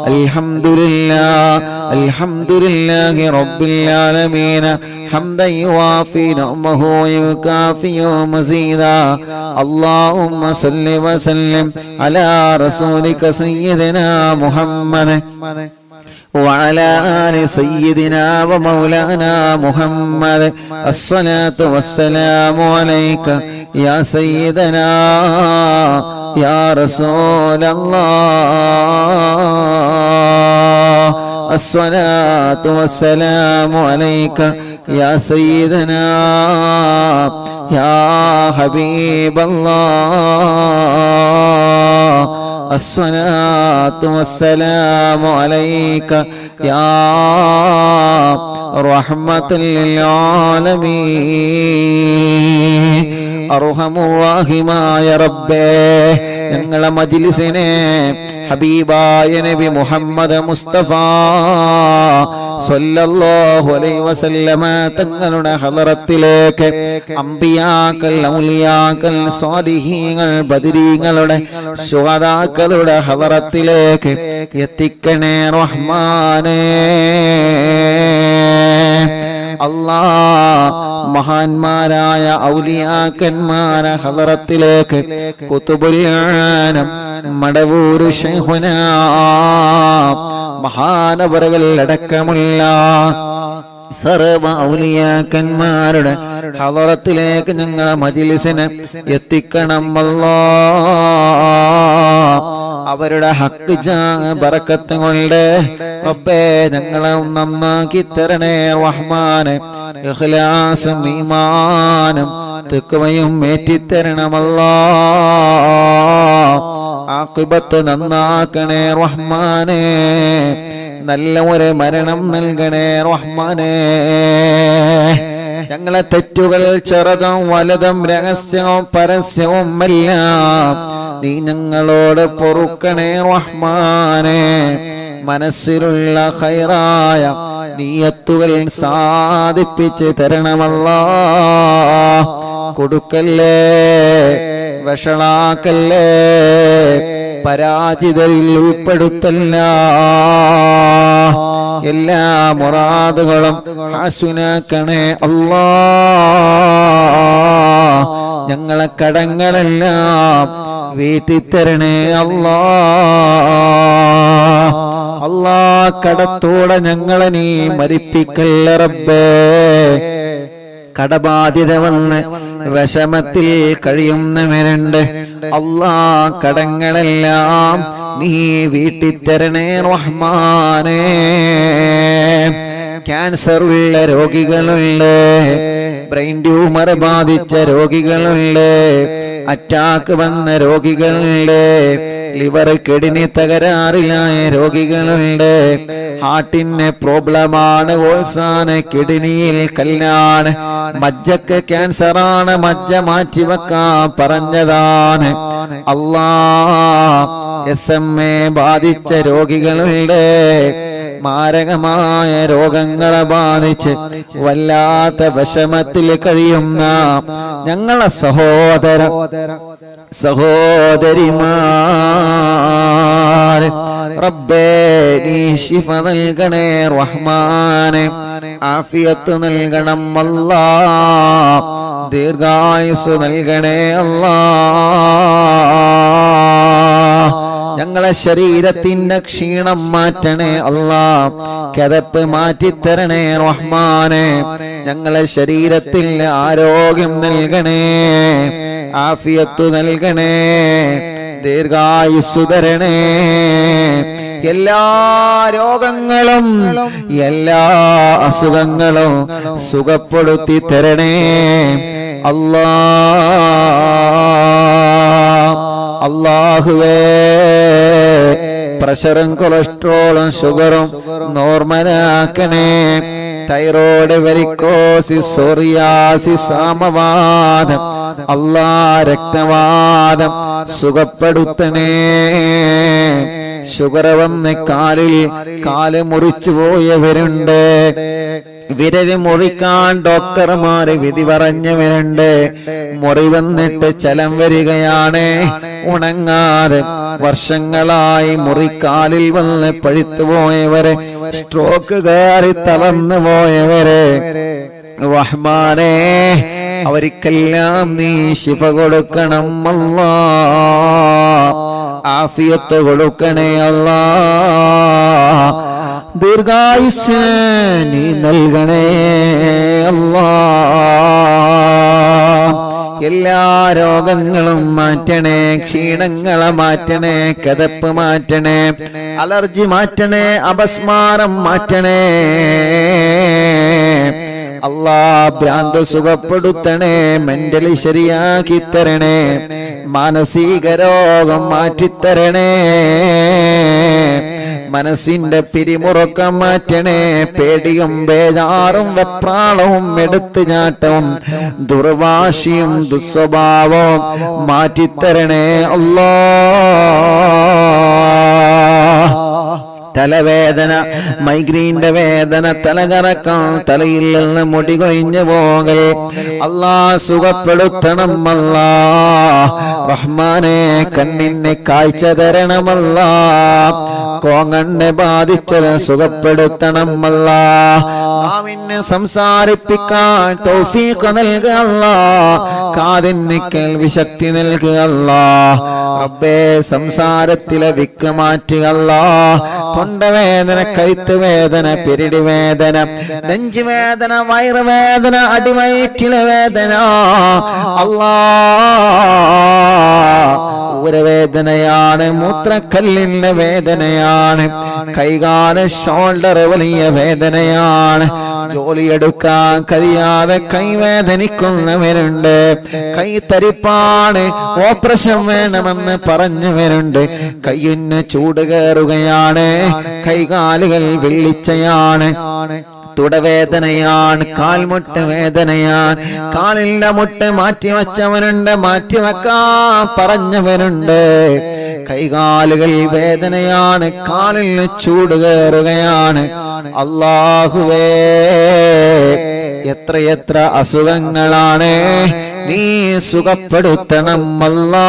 റസൂലുള്ളാഹ് അൽഹംദുലില്ലാഹി റബ്ബിൽ ആലമീൻ ഹംദൻ യുവാഫി നിഅമഹു വയുകാഫി മസീദാ അല്ലാഹുമ്മ സല്ലി വസല്ലിം അലാ റസൂലിക സയ്യിദിനാ മുഹമ്മദ് وعلى آل سيدنا ومولانا محمد الصلاة والسلام عليك يا سيدنا يا رسول الله الصلاة والسلام عليك يا سيدنا يا حبيب الله الصلاة والسلام عليك يا رحمة للعالمين അർഹമുറാഹിമായ റബ്ബേ ഞങ്ങളെ മജ്ലിസിനെ ഹബീബായ നബി മുഹമ്മദ് മുസ്തഫ സ്വല്ലല്ലാഹു അലൈഹി വസല്ലമ തങ്ങളുടെ ഹളറത്തിലേക്ക് അംബിയാക്കൾ ഔലിയാക്കൾ സ്വാലിഹീങ്ങൾ ബദരീങ്ങളുടെ ശുഹദാക്കളുടെ ഹളറത്തിലേക്ക് എത്തിക്കണേ റഹ്മാനേ അല്ലാഹ് മഹാന്മാരായ ഔലിയാക്കന്മാരെ ഹളറത്തിലേക്ക് കുതുബുൽ ആലം മടവൂർ ശൈഖുനാ മഹാനവറുകൾ അടക്കമുള്ള സർവ ഔലിയാക്കന്മാരുടെ ഹളറത്തിലേക്ക് ഞങ്ങളെ മജ്ലിസിനെ എത്തിക്കണം അല്ലാഹ് അവരുടെ ഹക്ക് ബറക്കത്ത് കൊണ്ട് റബ്ബേ ഞങ്ങളെ നന്നാക്കി തരണേ റഹ്മാനെ ഇഖ്ലാസും ഈമാനും തഖ്വയും ഏറ്റിത്തരണം അല്ലാഹ് ആഖിബത്ത് നന്നാക്കണേ റഹ്മാനെ നല്ല ഒരു മരണം നൽകണേ റഹ്മാനെ ഞങ്ങളെ തെറ്റുകൾ ചെറുതും വലുതും രഹസ്യവും പരസ്യവും എല്ലാം നീ ഞങ്ങളോട് പൊറുക്കണേ റഹ്മാനെ മനസ്സിലുള്ള ഖൈറായ നിയത്തുകൾ സാധിപ്പിച്ച് തരണമല്ലാഹ് കൊടുക്കല്ലേ വഷളാക്കല്ലേ പരാജിതരിൽ ഉൾപ്പെടുത്തല്ല എല്ലാ മുറാദുകളും ഹാസുനാക്കണേ അല്ലാഹ് ഞങ്ങളെ കടങ്ങളെല്ലാം വീട്ടിത്തരണേ അല്ലാഹ് അല്ലാഹ് കടത്തോടെ ഞങ്ങളെ നീ മരിപ്പിക്കല്ല റബ്ബേ കടബാധ്യത വന്ന് വിഷമത്തിൽ കഴിയുന്നവരുണ്ട് അല്ലാഹ് കടങ്ങളെല്ലാം നീ വീട്ടിത്തരണേ റഹ്മാനേ ക്യാൻസർ ഉള്ള രോഗികളുണ്ട് ബ്രെയിൻ ട്യൂമർ ബാധിച്ച രോഗികളുണ്ട് അറ്റാക്ക് വന്ന രോഗികളുണ്ട് ലിവർ കിഡ്നി തകരാറിലായ രോഗികളുണ്ട് ഹാർട്ടിന് പ്രോബ്ലമാണ് ഓൾസാണ് കിഡ്നിയിൽ കല്ലാണ് മജ്ജക്ക് ക്യാൻസറാണ് മജ്ജ മാറ്റിവെക്കാൻ പറഞ്ഞതാണ് അല്ലാഹ് SMA ബാധിച്ച രോഗികളുണ്ട് മാരകമായ രോഗങ്ങളെ ബാധിച്ച് വല്ലാത്ത വിഷമത്തിൽ കഴിയുന്ന ഞങ്ങളെ സഹോദരിമാർ റബ്ബേ നീ ശിഫ നൽകണേ റഹ്മാനെ ആഫിയത്ത് നൽകണം അല്ലാഹ് ദീർഘായുസ് നൽകണേ അല്ലാ. ഞങ്ങളെ ശരീരത്തിന്റെ ക്ഷീണം മാറ്റണേ അല്ലാ. കിതപ്പ് മാറ്റിത്തരണേ റഹ്മാനെ. ഞങ്ങളെ ശരീരത്തിൽ ആരോഗ്യം നൽകണേ, ആഫിയത്ത് നൽകണേ, ദീർഘായുസ് തരണേ. എല്ലാ രോഗങ്ങളും എല്ലാ അസുഖങ്ങളും സുഖപ്പെടുത്തി തരണേ അല്ലാ. അല്ലാഹുവേ, പ്രഷറും കൊളസ്ട്രോളും ഷുഗറും നോർമലാക്കണേ. തൈറോയ്ഡ്, വെരിക്കോസിസ്, സോറിയാസിസ്, ആമവാദം, അല്ലാ രക്തവാദം സുഖപ്പെടുത്തണേ. ഷുഗർ വന്ന് കാല് മുറിച്ചു പോയവരുണ്ട്, വിരല് മുറിക്കാൻ ഡോക്ടർമാര് വിധി പറഞ്ഞവരുണ്ട്. മുറി വന്നിട്ട് ചലം വരികയാണ്, ഉണങ്ങാതെ വർഷങ്ങളായി മുറിക്കാലിൽ വന്ന് പഴുത്തുപോയവരെ, സ്ട്രോക്ക് കയറി തളർന്നു പോയവരെ റഹ്മാനേ, അവർക്കെല്ലാം നീ ശിഫ കൊടുക്കണം അല്ലാ. ആഫിയത്ത് കൊടുക്കണേ അല്ലാ. ദീർഘായുസ് നീ നൽകണേ അല്ലാ. എല്ലാ രോഗങ്ങളും മാറ്റണേ, ക്ഷീണങ്ങളെ മാറ്റണേ, കിതപ്പ് മാറ്റണേ, അലർജി മാറ്റണേ, അപസ്മാരം മാറ്റണേ അല്ലാ. ഭ്രാന്ത് സുഖപ്പെടുത്തണേ, മെന്റലി ശരിയാക്കി തരണേ, മാനസിക രോഗം മാറ്റിത്തരണേ, മനസ്സിന്റെ പിരിമുറുക്കം മാറ്റണേ, പേടിയും ബേജാറും വെപ്രാളവും എടുത്തുചാട്ടവും ദുർവാശിയും ദുസ്വഭാവവും മാറ്റിത്തരണേ അല്ലാ. തലവേദന, മൈഗ്രീന്റെ വേദന, തലകറക്കം, തലയിൽ നിന്ന് മുടി കൊഴിഞ്ഞു പോകൽ അല്ലാ സുഖപ്പെടുത്തണം അല്ലാ. റഹ്മാനെ, കണ്ണിന് കാഴ്ച തരണമല്ലാ. കോങ്ങണ്ണെ ബാധിച്ചത് സുഖപ്പെടുത്തണം അല്ലാ. നാവിന് സംസാരിപ്പിക്കാൻ തൗഫീഖ് നൽകുക അല്ലാ. കാതിന് കേൾവി ശക്തി നൽകുക അല്ലാ. റബ്ബേ, സംസാരത്തിലെ വിക്ക് മാറ്റുക അല്ലാ. തൊണ്ടവേദന, കഴുത്ത് വേദന, പെരിടി വേദന, നെഞ്ചുവേദന, വയറുവേദന, അടിവയറ്റിലെ വേദന അല്ലാ ഊരവേദനയാണ്, മൂത്രക്കല്ലിന്റെ വേദനയാണ്, കൈകാല ഷോൾഡർ വലിയ വേദനയാണ്, ജോലിയെടുക്കാൻ കഴിയാതെ കൈവേദനിക്കുന്നവരുണ്ട്, കൈ തരിപ്പാണ്, ഓപ്പറേഷൻ വേണമെന്ന് പറഞ്ഞവരുണ്ട്, കയ്യിന് ചൂട് കയറുകയാണ്, കൈകാലുകൾ വെള്ളിച്ചയാണ്, തുടവേദനയാണ്, കാൽമുട്ട് വേദനയാണ്, കാലിന്റെ മുട്ട് മാറ്റിവെച്ചവനുണ്ട്, മാറ്റിവെക്കാൻ പറഞ്ഞവരുണ്ട്, കൈകാലുകൾ വേദനയാണ്, കാലിന് ചൂട് കയറുകയാണ്. അല്ലാഹുവേ, എത്രയെത്ര അസുഖങ്ങളാണ്, നീ സുഖപ്പെടുത്തണം അല്ലാ.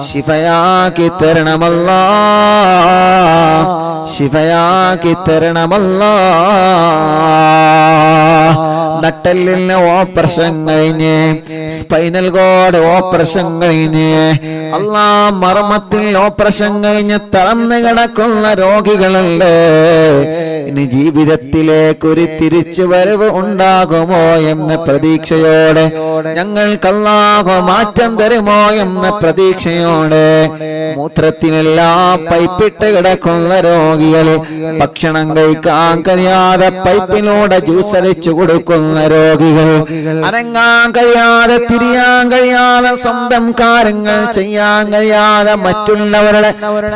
ശിഫയാക്കി തരണമല്ലാ, ശിഫയാക്കി തരണമല്ലാ. നട്ടെല്ലിന് ഓപ്പറേഷൻ കഴിഞ്ഞ്, സ്പൈനൽ കോഡ് ഓപ്പറേഷൻ കഴിഞ്ഞ്, അല്ലാ മർമ്മത്തിൽ ഓപ്പറേഷൻ കഴിഞ്ഞ് തളർന്നു കിടക്കുന്ന രോഗികളുണ്ട്. ഇനി ജീവിതത്തിലേക്ക് ഒരു തിരിച്ചു വരവ് ഉണ്ടാകുമോ എന്ന പ്രതീക്ഷയോടെ, ഞങ്ങൾക്ക് അല്ലാഹു മാറ്റം തരുമോ എന്ന പ്രതീക്ഷയോടെ, മൂത്രത്തിനെല്ലാം പൈപ്പിട്ട് കിടക്കുന്ന രോഗികൾ, ഭക്ഷണം കഴിക്കാൻ കഴിയാതെ പൈപ്പിലൂടെ ജ്യൂസ് അടിച്ചു കൊടുക്കുന്ന രോഗികൾ, അനങ്ങാൻ കഴിയാതെ, തിരിയാൻ കഴിയാതെ, സ്വന്തം കാര്യങ്ങൾ ചെയ്യാൻ കഴിയാതെ, മറ്റുള്ളവരുടെ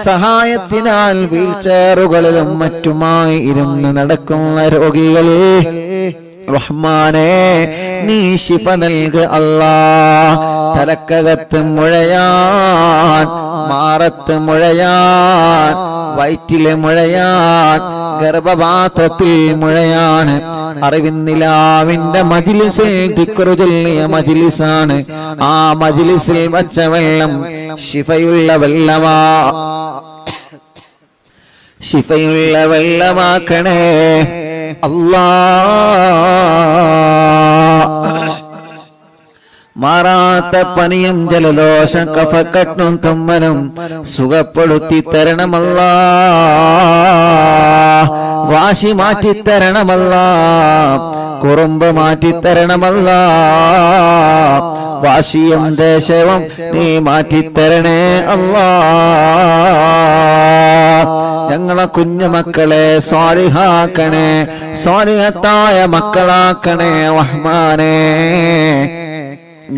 സഹായത്തിനാൽ വീൽ ചെയറുകളിലും മറ്റുമായി ഇരുന്ന് നടക്കുന്ന രോഗികൾ, റഹ്മാനേ, നീ ശിഫ നൽകുക അല്ലാ. തലക്കകത്ത് മുഴയാൻ, മാറത്ത് മുഴയാൻ, വയറ്റിലെ മുഴയാൻ, ഗർഭപാത്രത്തിൽ മുഴയാണ്, അറിവിന്നിലാവിന്റെ മജ്ലിസിൽ ദിക്റ് ചൊല്ലിയ മജ്ലിസാണ്, ആ മജ്ലിസിൽ വച്ച വെള്ളം ശിഫയുള്ള വെള്ളമാ, ശിഫയുള്ള വെള്ളമാക്കണേ അല്ലാ. മാറാത്ത പനിയും ജലദോഷം കഫക്കെട്ടും തുമ്മലും സുഖപ്പെടുത്തി തരണമല്ലാ. വാശി മാറ്റിത്തരണമല്ലാ. കുറുമ്പ് മാറ്റിത്തരണമല്ലാ. വാശിയും ദേശവും നീ മാറ്റിത്തരണേ അല്ലാ. ഞങ്ങളെ കുഞ്ഞുമക്കളെ സ്വാലിഹാക്കണേ, സ്വാലിഹത്തായ മക്കളാക്കണേ റഹ്മാനേ.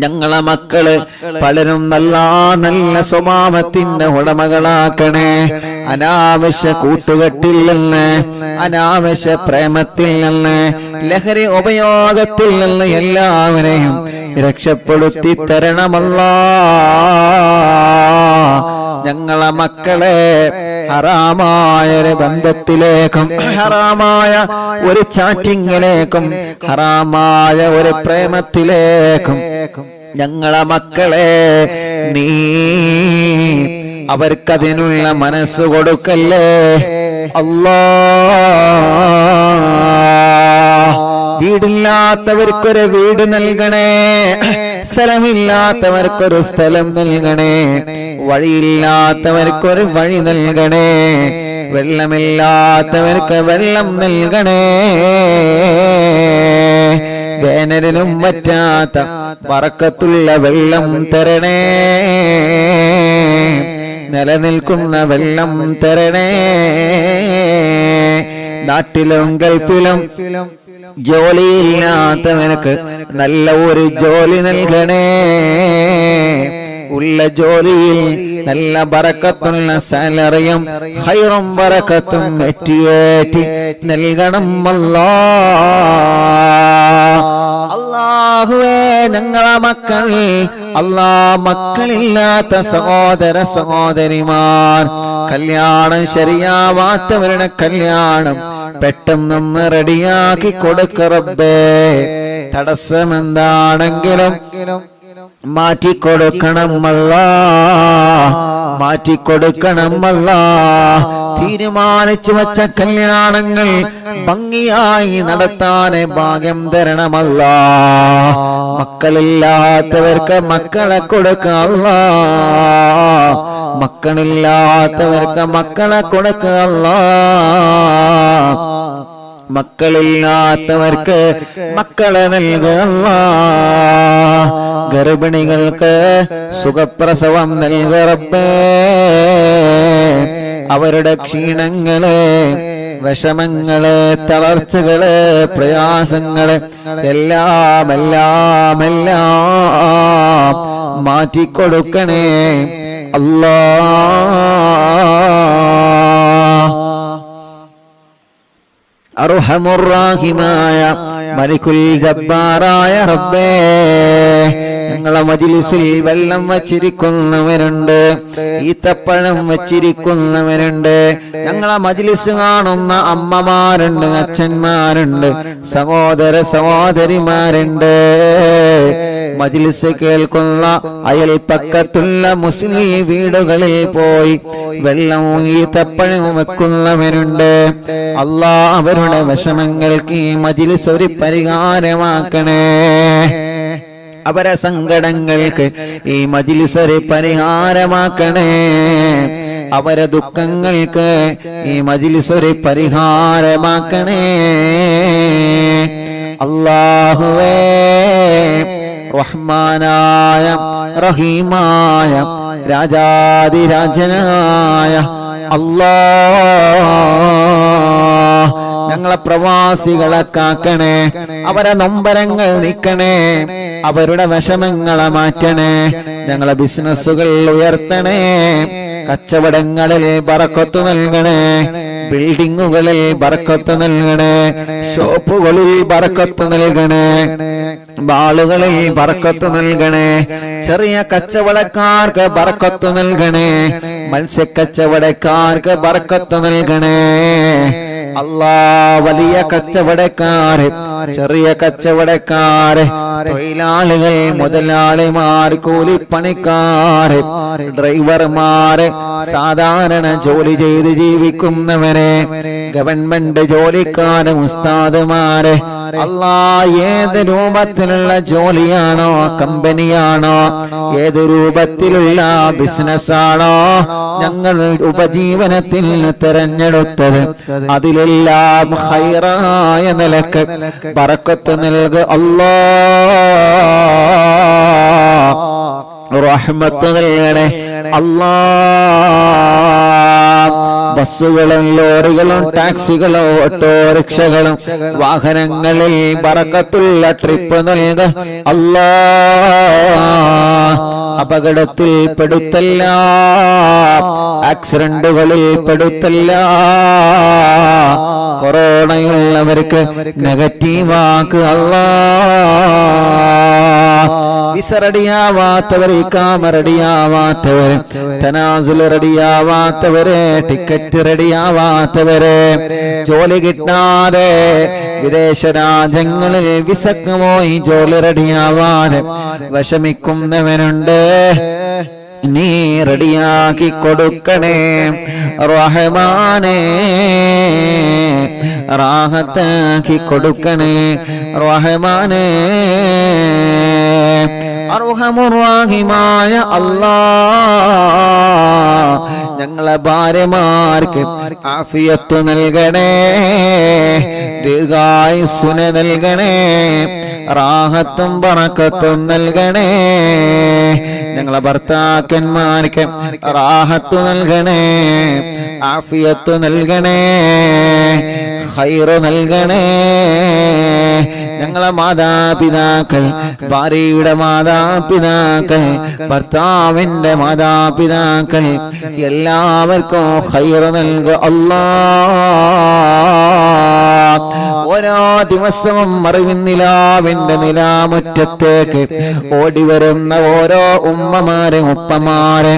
ഞങ്ങളെ മക്കള് പലരും നല്ല നല്ല സ്വഭാവത്തിന്റെ ഉടമകളാക്കണേ. അനാവശ്യ കൂട്ടുകെട്ടിൽ നിന്ന്, അനാവശ്യ പ്രേമത്തിൽ നിന്ന്, ലഹരി ഉപയോഗത്തിൽ നിന്ന് എല്ലാവരെയും രക്ഷപ്പെടുത്തി തരണമല്ലാ. ഞങ്ങളെ മക്കളെ ഹറാമായ ഒരു ബന്ധത്തിലേക്കും, ഹറാമായ ഒരു ചാറ്റിങ്ങിലേക്കും, ഹറാമായ ഒരു പ്രേമത്തിലേക്കും ഞങ്ങളെ മക്കളെ നീ അവർക്കതിനുള്ള മനസ്സ് കൊടുക്കല്ലേ അല്ലാ. വീടില്ലാത്തവർക്കൊരു വീട് നൽകണേ, സ്ഥലമില്ലാത്തവർക്കൊരു സ്ഥലം നൽകണേ, വഴിയില്ലാത്തവർക്കൊരു വഴി നൽകണേ, വെള്ളമില്ലാത്തവർക്ക് വെള്ളം നൽകണേ. വേനലിനും പറ്റാത്ത ബറക്കത്തുള്ള വെള്ളം തരണേ, നിലനിൽക്കുന്ന വെള്ളം തരണേ. നാട്ടിലും ഗൾഫിലും ജോലിയില്ലാത്തവനക്ക് നല്ല ഒരു ജോലി നൽകണേ. ഉള്ള ജോലിയിൽ നല്ല ബറക്കത്തുള്ള സാലറിയും ഖൈറും ബറക്കത്തും ഏറ്റി നൽകണം അല്ലാ. അല്ലാഹുവേ, ഞങ്ങളെ മക്കൾ, അല്ലാ, മക്കളില്ലാത്ത സഹോദര സഹോദരിമാർ, കല്യാണം ശരിയാവാത്തവരുടെ കല്യാണം പെട്ടെന്ന് റെഡിയാക്കി കൊടുക്ക റബ്ബേ. തടസ്സമെന്താണെങ്കിലും മാറ്റിക്കൊടുക്കണം അല്ലാ, മാറ്റിക്കൊടുക്കണം അല്ലാ. തീരുമാനിച്ചു വച്ച കല്യാണങ്ങൾ ഭംഗിയായി നടത്താൻ ഭാഗ്യം തരണമല്ലാ. മക്കളില്ലാത്തവർക്ക് മക്കളെ കൊടുക്കുക അല്ലാ, മക്കളില്ലാത്തവർക്ക് മക്കളെ കൊടുക്കുക അല്ലാ. മക്കളില്ലാത്തവർക്ക് മക്കളെ നൽകുക അല്ലാ. ഗർഭിണികൾക്ക് സുഖപ്രസവം നൽകുക റബ്ബേ. അവരുടെ ക്ഷീണങ്ങള്, വിഷമങ്ങള്, തളർച്ചകള്, പ്രയാസങ്ങള് എല്ലാം എല്ലാം എല്ലാം മാറ്റിക്കൊടുക്കണേ അല്ലാ. അർഹമുർറാഹിമായ മലിക്കുൽ ജബ്ബാറായ റബ്ബേ, ഞങ്ങളെ മജ്ലിസിൽ വെള്ളം വച്ചിരിക്കുന്നവരുണ്ട്, ഈത്തപ്പഴം വച്ചിരിക്കുന്നവരുണ്ട്, ഞങ്ങളെ മജ്ലിസ് കാണുന്ന അമ്മമാരുണ്ട്, അച്ഛന്മാരുണ്ട്, സഹോദര സഹോദരിമാരുണ്ട്. മജ്ലിസ് കേൾക്കുന്ന അയൽപ്പക്കത്തുള്ള മുസ്ലിം വീടുകളിൽ പോയി വെള്ളം ഈത്തപ്പഴം വെക്കുന്നവരുണ്ട്. അല്ലാ, അവരുടെ വിഷമങ്ങൾക്ക് ഈ മജ്ലിസ് ഒരു പരിഹാരമാക്കണേ. അവരെ സങ്കടങ്ങൾക്ക് ഈ മജ്ലിസ് ഒരു പരിഹാരമാക്കണേ. അവരെ ദുഃഖങ്ങൾക്ക് ഈ മജ്ലിസ് ഒരു പരിഹാരമാക്കണേ. അല്ലാഹുവേ, റഹ്മാനായ റഹീമായ രാജാതിരാജനായ അല്ലാഹ്, ഞങ്ങളെ പ്രവാസികളെ കാക്കണേ. അവരെ നൊമ്പരങ്ങൾ നീക്കണേ, അവരുടെ വിഷമങ്ങളെ മാറ്റണേ. ഞങ്ങളെ ബിസിനസ്സുകൾ ഉയർത്തണേ, കച്ചവടങ്ങളിൽ ബറക്കത്ത് നൽകണേ, ബിൽഡിങ്ങുകളിൽ ബറക്കത്ത് നൽകണേ, ഷോപ്പുകളിൽ ബറക്കത്ത് നൽകണേ, ബാളുകളിൽ ബറക്കത്ത് നൽകണേ, ചെറിയ കച്ചവടക്കാർക്ക് ബറക്കത്ത് നൽകണേ, മത്സ്യക്കച്ചവടക്കാർക്ക് ബറക്കത്ത് നൽകണേ. അല്ലാ, വലിയ കച്ചവടക്കാര്, ചെറിയ കച്ചവടക്കാര്, തൊഴിലാളികൾ, മുതലാളിമാർ, കൂലിപ്പണിക്കാര്, ഡ്രൈവർമാര്, സാധാരണ ജോലി ചെയ്ത് ജീവിക്കുന്നവരെ, ഗവൺമെന്റ് ജോലിക്കാര്, ഉസ്താദുമാര്, അല്ലാ ഏത് രൂപത്തിലുള്ള ജോലിയാണോ കമ്പനിയാണോ ഏത് രൂപത്തിലുള്ള ബിസിനസ്സാണോ ഞങ്ങൾ ഉപജീവനത്തിൽ തിരഞ്ഞെടുത്തത് അതിലെല്ലാം ഖൈറായ നിലക്ക് ബറക്കത്ത് നൽകുക അല്ലാ റഹ്മത്ത് നൽകണേ അല്ലാ ബസ്സുകളും ലോറികളും ടാക്സികളും ഓട്ടോറിക്ഷകളും വാഹനങ്ങളിൽ ബറക്കത്തുള്ള ട്രിപ്പ് നൽകുക അല്ലാ അപകടത്തിൽ പെടുത്തല്ല ആക്സിഡന്റുകളിൽ പെടുത്തല്ല കൊറോണയുള്ളവർക്ക് നെഗറ്റീവാക്ക് അല്ലാ വിസ റെഡിയാവാത്തവരെ ഇഖാമ റെഡിയാവാത്തവരെ തനാസുൽ റെഡിയാവാത്തവരെ ടിക്കറ്റ് റെഡിയാവാത്തവരെ ജോലി കിട്ടാതെ വിദേശ രാജ്യങ്ങളിൽ വിസക്ക് പോയി ജോലി റെഡിയാവാതെ വിഷമിക്കുന്നവനുണ്ട് നീ റെഡിയാക്കി കൊടുക്കണേ റഹ്മാനേ റാഹത്താക്കി കൊടുക്കണേ റഹ്മാനേ അർഹമുർ-റഹീമായ അല്ലാഹ് ഞങ്ങളെ ഭാര്യമാർക്ക് ആഫിയത്ത് നൽകണേ ദീർഘായുസ്സുന നൽകണേ റാഹത്തും ബറക്കത്തും നൽകണേ ഞങ്ങളെ ഭർത്താക്കന്മാർക്ക് റാഹത്ത് നൽകണേ ആഫിയത്ത് നൽകണേ ഖൈറ് നൽകണേ ഞങ്ങളെ മാതാപിതാക്കൾ ഭാര്യയുടെ മാതാപിതാക്കൾ ഭർത്താവിന്റെ മാതാപിതാക്കൾ എല്ലാവർക്കും ഖൈറ് നൽകുക അല്ലാഹ് ഓരോ ദിവസവും അറിവിന്നിലാവിന്റെ നിലാമുറ്റത്തേക്ക് ഓടി വരുന്ന ഓരോ ഉമ്മമാരെ ഉപ്പമാരെ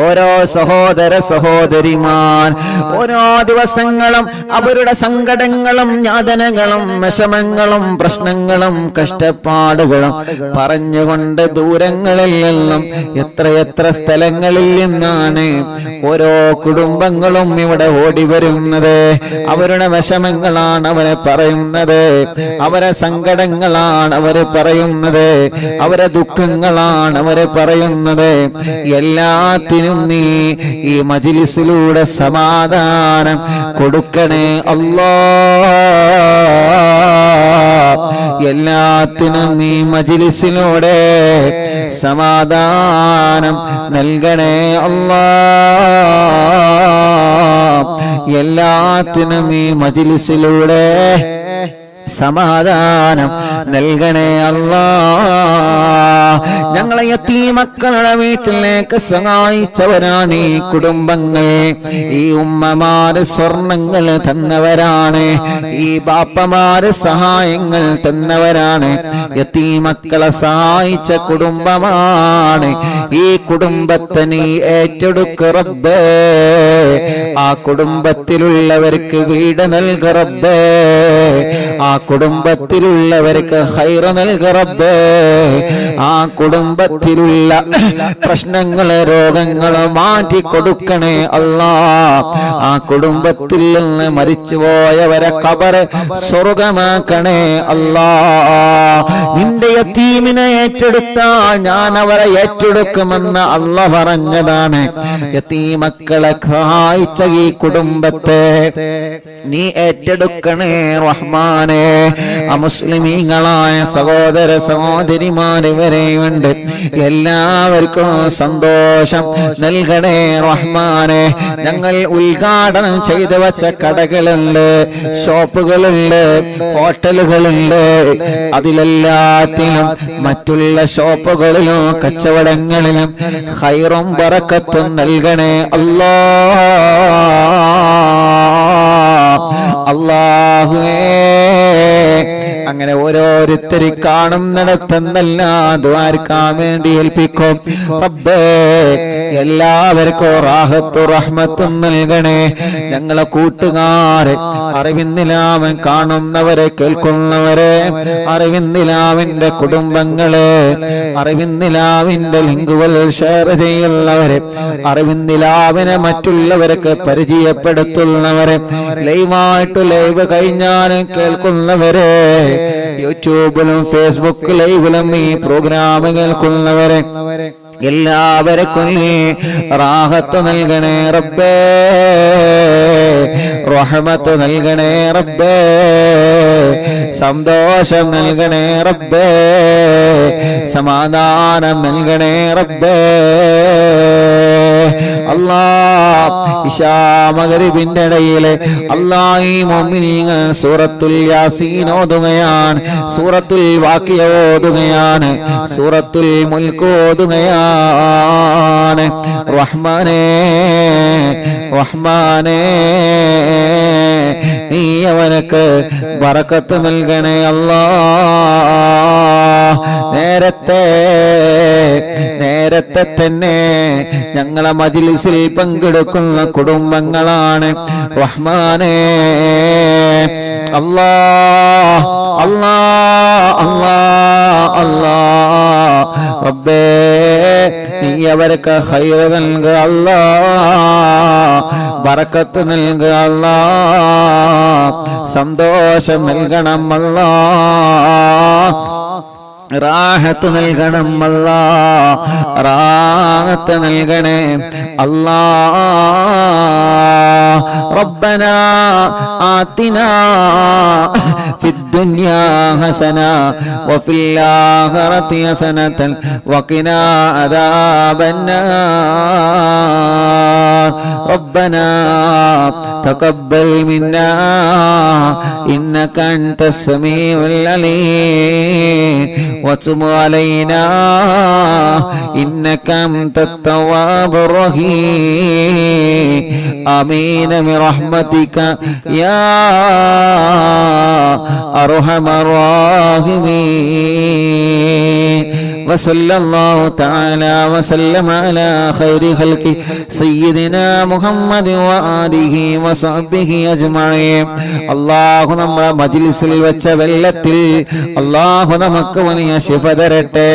ഓരോ സഹോദര സഹോദരിമാർ ഓരോ ദിവസങ്ങളും അവരുടെ സങ്കടങ്ങളും യാതനകളും വിഷമങ്ങളും പ്രശ്നങ്ങളും കഷ്ടപ്പാടുകളും പറഞ്ഞുകൊണ്ട് ദൂരങ്ങളിൽ നിന്നും എത്രയെത്ര സ്ഥലങ്ങളിൽ നിന്നാണ് ഓരോ കുടുംബങ്ങളും ഇവിടെ ഓടി വരുന്നത് അവരുടെ വിഷമങ്ങളാണ് അവരെ പറയുന്നത് അവരെ സങ്കടങ്ങളാണ് അവരെ പറയുന്നത് അവരെ ദുഃഖങ്ങളാണ് അവരെ പറയുന്നത് എല്ലാത്തിനും നീ ഈ മജ്‌ലിസിലൂടെ സമാധാനം കൊടുക്കണേ അല്ലാഹ് എല്ലാത്തിനും നീ മജ്‌ലിസിലൂടെ സമാധാനം നൽകണേ അല്ലാഹ് എല്ലാത്തിനും നീ മജ്‌ലിസിലൂടെ സമാധാനം നൽകണേ അല്ലാഹ് ഞങ്ങളെ യതീമക്കളുടെ വീട്ടിലേക്ക് സഹായിച്ചവരാണ് ഈ കുടുംബങ്ങൾ ഈ ഉമ്മമാര് സ്വർണങ്ങൾ തന്നവരാണ് ഈ ബാപ്പമാര് സഹായങ്ങൾ തന്നവരാണ് യതീമക്കളെ സഹായിച്ച കുടുംബമാണ് ഈ കുടുംബത്തെ നീ ഏറ്റെടുക്ക റബ്ബേ ആ കുടുംബത്തിലുള്ളവർക്ക് വീട് നൽക റബ്ബേ ആ കുടുംബത്തിലുള്ളവർക്ക് ഖൈറ് നൽക റബ്ബേ ആ കുടുംബത്തിലുള്ള പ്രശ്നങ്ങളെ രോഗങ്ങളെ മാറ്റി കൊടുക്കണേ അല്ലാഹ് ആ കുടുംബത്തിൽ നിന്ന് മരിച്ചുപോയവരെ ഖബർ സ്വർഗ്ഗമാക്കണേ അല്ലാഹ് നിന്റെ യതീമിനെ ഏറ്റെടുത്താൽ ഞാൻ അവരെ ഏറ്റെടുക്കുമെന്ന് അല്ലാഹ് പറഞ്ഞതാണ് യതീമക്കളെ സഹായിച്ച ഈ കുടുംബത്തെ നീ ഏറ്റെടുക്കണേ റഹ്മാനേ അമുസ്ലിമീങ്ങളായ സഹോദര സഹോദരിമാര് വരെയുണ്ട് എല്ലാവർക്കും സന്തോഷം നൽകണേ റഹ്മാനേ ഞങ്ങൾ ഉദ്ഘാടനം ചെയ്തു വച്ച കടകളുണ്ട് ഷോപ്പുകളുണ്ട് ഹോട്ടലുകളുണ്ട് അതിലെല്ലാത്തിലും മറ്റുള്ള ഷോപ്പുകളിലും കച്ചവടങ്ങളിലും ഖൈറും ബറക്കത്തും നൽകണേ അല്ലാഹ് അല്ലാഹുവേ അങ്ങനെ ഓരോരുത്തരും കാണുന്നിടത്തെന്നെല്ലാം ദ്വാരക്കാൻ വേണ്ടി ഏൽപ്പിക്കും. റബ്ബേ എല്ലാവർക്കും റാഹത്തും റഹ്മത്തും നൽകണേ. ഞങ്ങളെ കൂട്ടുകാരെ, അറിവിന്ദിലാവൻ കാണുന്നവരെ, കേൾക്കുന്നവരെ, അറിവിന്ദിലാവിന്റെ കുടുംബങ്ങളെ, അറിവിന്ദിലാവിന്റെ ലിങ്കുകൾ ഷെയർ ചെയ്യുന്നവരെ, അറിവിന്ദിലാവിനെ മറ്റുള്ളവർക്ക് പരിചയപ്പെടുത്തുന്നവരെ, ലൈവായിട്ട് ലൈവ് കഴിഞ്ഞാലും കേൾക്കുന്നവരെ, യൂട്യൂബിലും ഫേസ്ബുക്ക് ലൈവിലും ഈ പ്രോഗ്രാം കേൾക്കുന്നവരെ, എല്ലാവർക്കും റാഹത്ത് നൽകണേ റബ്ബേ, റഹ്മത്ത് നൽകണേ റബ്ബേ, സന്തോഷം നൽകണേ റബ്ബേ, സമാധാനം നൽകണേ റബ്ബേ. അല്ലാഹ് ഇശാ മഗ്രിബിന്റെ ഇടയിലെ അല്ലാഹ് ഈ മുഅ്മിനീങ്ങൾ സൂറത്തുൽ യാസീൻ ഓതുകയാണ്, സൂറത്തുൽ വാഖിയ ഓതുകയാണ്, സൂറത്തുൽ മുൽക്ക് ഓതുകയാണ്. റഹ്മാനേ റഹ്മാനേ നീ അവനക്ക് ബറക്കത്ത് നൽകണേ അല്ലാഹ്. നേരത്തെ തന്നെ ഞങ്ങളെ മജ്ലിസിൽ പങ്കെടുക്കുന്ന കുടുംബങ്ങളാണ് റഹ്മാനേ. അല്ലാഹ് അല്ലാഹ് അല്ലാഹ് അല്ലാഹ് റബ്ബേ നീ അവർക്ക് ഖൈർ നൽകുക അല്ലാഹ്, ബറക്കത്ത് നൽകുക അല്ലാഹ്, സന്തോഷം നൽകണം അല്ലാഹ്, റാഹത്ത് നൽകണം അല്ലാഹ്, റാഹത്ത് നൽകണേ അല്ലാഹ്. റബ്ബനാ ആതിനാ ഫിദ്ദുനിയാ ഹസന വഫിൽ ആഖിറതി ഹസനതൻ വഖിനാ അദാബന്നാർ. റബ്ബനാ തഖബ്ബൽ മിന്നാ ഇന്നക അൻതസ് സമീഉൽ അലീം وتب علينا إنك أنت التواب الرحيم. آمين برحمتك يا أرحم الراحمين. وصلى الله تعالى وسلم على خير خلق سيدنا محمد وآله وصحبه أجمعين. അല്ലാഹു നമ്മുടെ മജ്ലിസിൽ വെച്ച വെള്ളത്തിൽ അല്ലാഹു നമുക്ക് വലിയ ശിഫ തരട്ടെ.